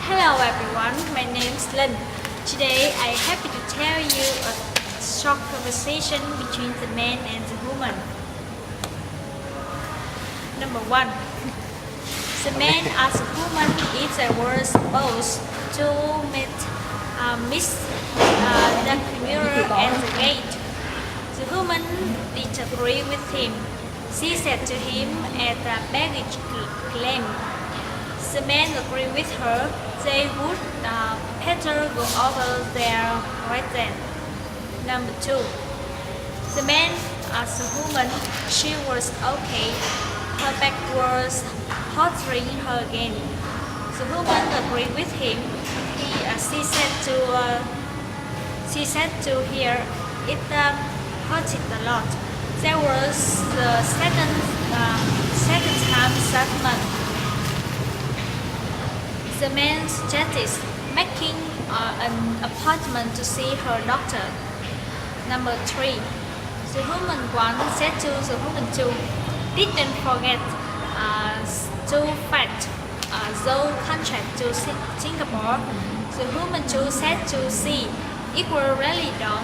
Hello everyone, my name is Linh. Today I am happy to tell you a short conversation between the man and the woman. Number 1. The man asked the woman if they were supposed to meet Miss the mirror at the gate. The woman disagreed with him. She said to him at the baggage claim. The man agreed with her. They would better go over there right then. Number 2. The man asked the woman she was okay. Her back was bothering her again. The woman agreed with him. She said to her it hurted a lot. That was the second time that month. The man suggested making an appointment to see her doctor. Number 3. The woman 1 said to the woman 2, didn't forget to fact the contract to Singapore. The woman 2 said to C, it was really done.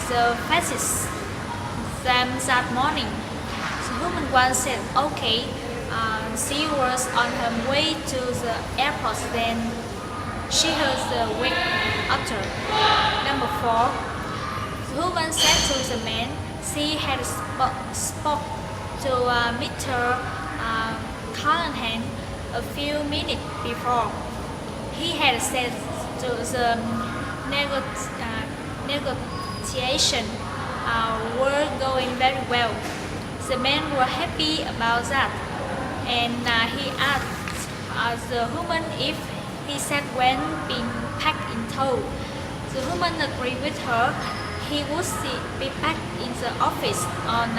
The faces them that morning. The woman 1 said okay. She was on her way to the airport then she heard the wake after. Number 4. The woman said to the man she had spoke to Mr. Callahan a few minutes before. He had said to the negotiation were going very well. The men were happy about that. And he asked the woman if he said when being packed in tow. The woman agreed with her. He would be back in the office on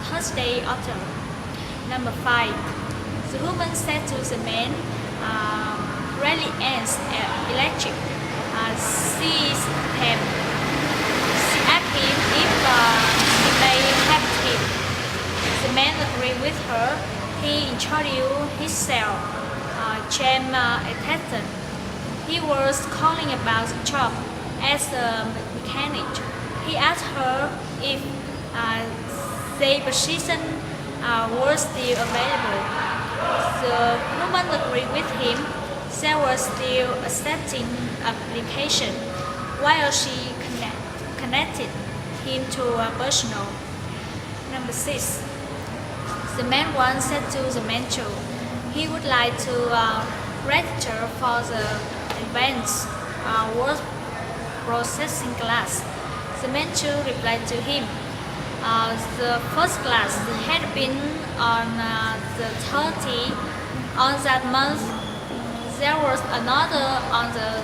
Thursday after. Number 5. The woman said to the man, really ends electric. She asked him if she may help him. The man agreed with her. He introduced himself, James Atherton. He was calling about the job as a mechanic. He asked her if the position was still available. The woman agreed with him. They were still accepting application while she connected him to a personal. Number 6. The man 1 said to the man 2, he would like to register for the advanced word processing class. The man 2 replied to him. The first class had been on the 30th on that month. There was another on the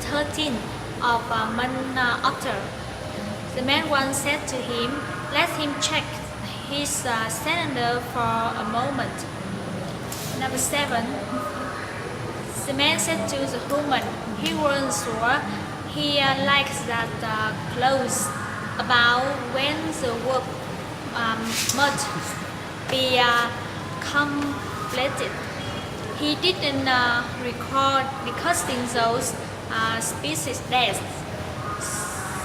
13th of a month after. The man 1 said to him, let him check his calendar for a moment. Number 7. The man said to the woman he wasn't sure he liked that clothes about when the work must be completed. He didn't recall discussing those species days.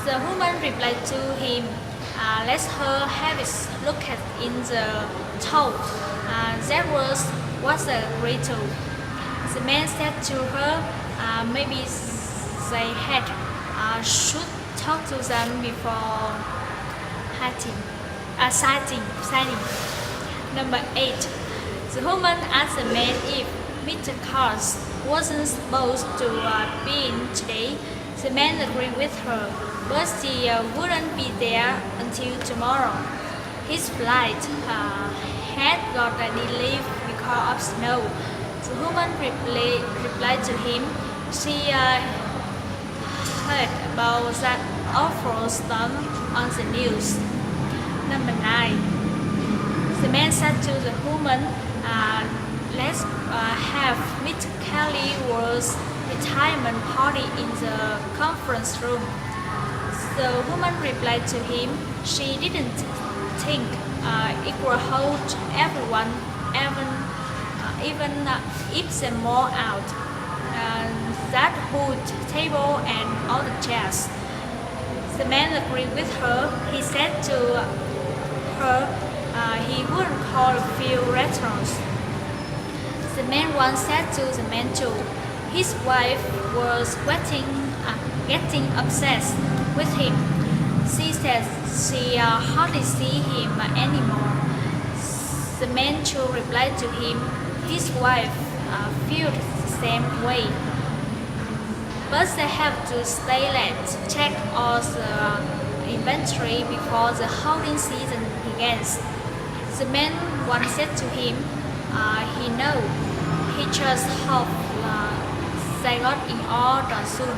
The woman replied to him, let her have it look at in the tow. That was what they agreed to. The man said to her, maybe they had should talk to them before signing. Number 8. The woman asked the man if Mr. Cars wasn't supposed to be in today. The man agreed with her, but he wouldn't be there until tomorrow. His flight had got delayed because of snow. The woman replied to him. She heard about that awful storm on the news. Number 9. The man said to the woman, let's have Mr. Kelly's retirement party in the conference room. The woman replied to him she didn't think it would hold everyone, even if they more out. that wood, table, and all the chairs. The man agreed with her. He said to her he wouldn't call a few restaurants. The man once said to the man too. His wife was getting obsessed with him. She said she hardly see him anymore. The man too replied to him. His wife felt the same way. But they have to stay late, check all the inventory before the holding season begins. The man once said to him, he know. He just hope they got in order soon.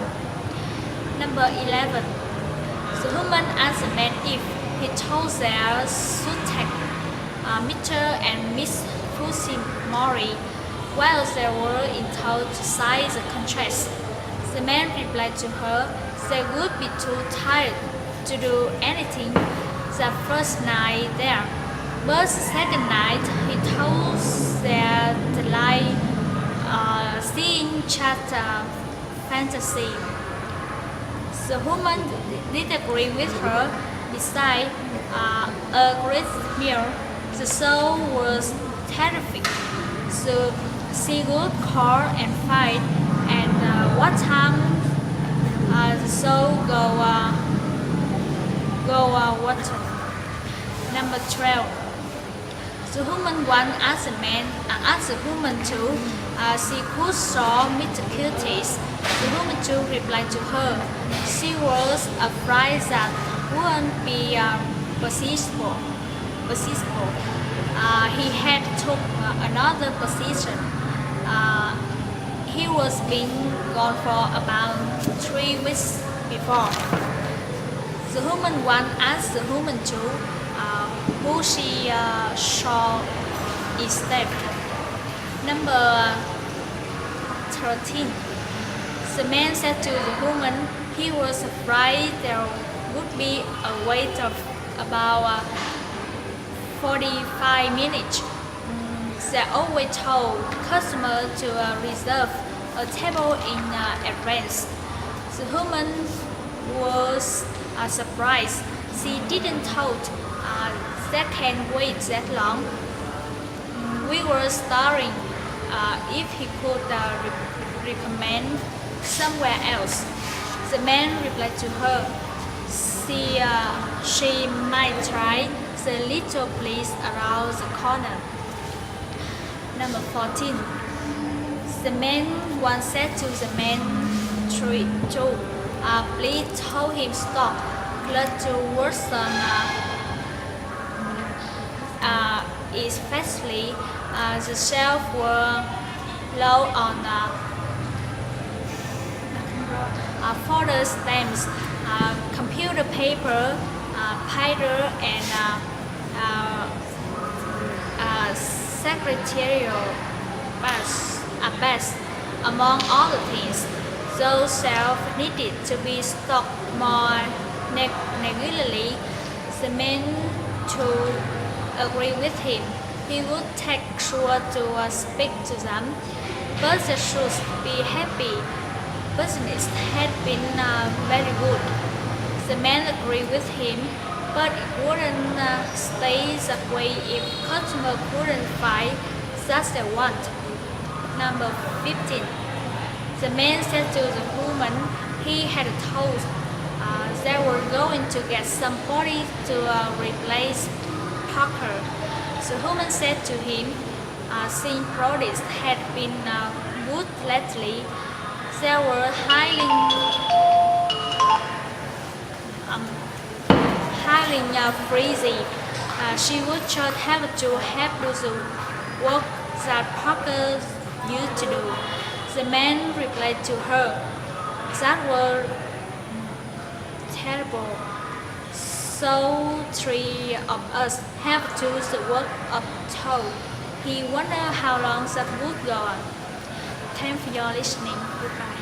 Number 11. The woman asked the man if he told their should take Mr. and Miss Fusimori while they were in town to sign the contract. The man replied to her they would be too tired to do anything the first night there. But the second night he told their delight seeing chat fantasy. The woman did agree with her. Besides a great meal, the show was terrific. So she would call and fight, and what time the show go water. Number 12. The woman once asked the woman too. She could saw Mr. Cuties. The woman too replied to her. She was afraid that wouldn't be possible. He had took another position. He was been gone for about 3 weeks before. The woman once asked the woman too who she saw instead. Number 13. The man said to the woman he was afraid there would be a wait of about 45 minutes. They always told customers to reserve a table in advance. The woman was surprised. She didn't thought that can wait that long. We were starting if he could recommend somewhere else. The man replied to her, she might try the little place around the corner. Number 14. The man once said to the man too, please tell him stop. Close to worsen especially the shelves were low on photo stamps, computer paper, powder, and secretarial bags, among other things. Those shelves needed to be stocked more regularly. The man to agree with him. He would take sure to speak to them, but they should be happy. Business had been very good. The man agreed with him, but it wouldn't stay that way if customers couldn't find that they want. Number 15. The man said to the woman he had told they were going to get somebody to replace Parker. The woman said to him, since products had been good lately, they were highly freezy. She would just have to do the work that Parker used to do. The man replied to her, that was terrible. So 3 of us have to do the work of two. He wondered how long that would go on. Thanks for your listening. Goodbye.